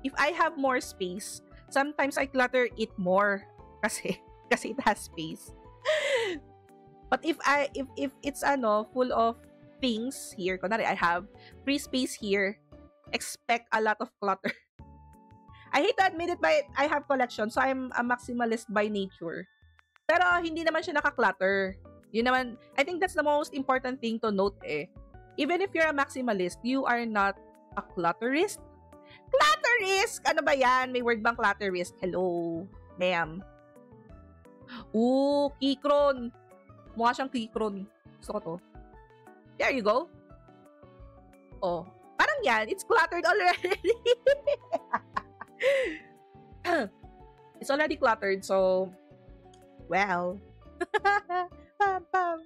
if I have more space, sometimes I clutter it more kasi it has space. But if it's full of things here, kunwari I have free space here, expect a lot of clutter. I hate to admit it, but I have collection, so I'm a maximalist by nature. Pero hindi naman siya naka-clutter. Yun naman, I think that's the most important thing to note eh. Even if you're a maximalist, you are not a clutterist. Clutterist! Ano ba yan? May word bang clutterist? Hello, ma'am. Ooh, Keychron. Mukha siyang Keychron. Gusto ko to. There you go. Oh, parang yan. It's cluttered already. It's already cluttered, so well. Pam, pam.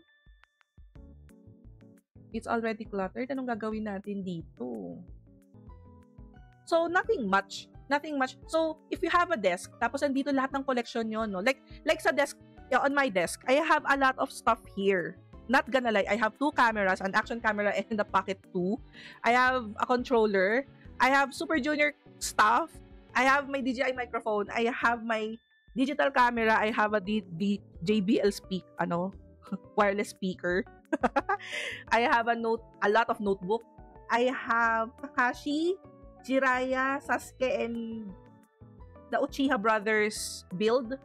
It's already cluttered. Anong gagawin natin dito? So, nothing much. Nothing much. So, if you have a desk, tapos andito lahat ng collection nyo, no? Like sa desk, on my desk, I have a lot of stuff here. Not gonna lie, I have 2 cameras, an action camera and a Pocket 2. I have a controller. I have Super Junior stuff. I have my DJI microphone. I have my digital camera. I have a JBL wireless speaker. I have a lot of notebook. I have Kakashi, Jiraiya, Sasuke, and the Uchiha Brothers build.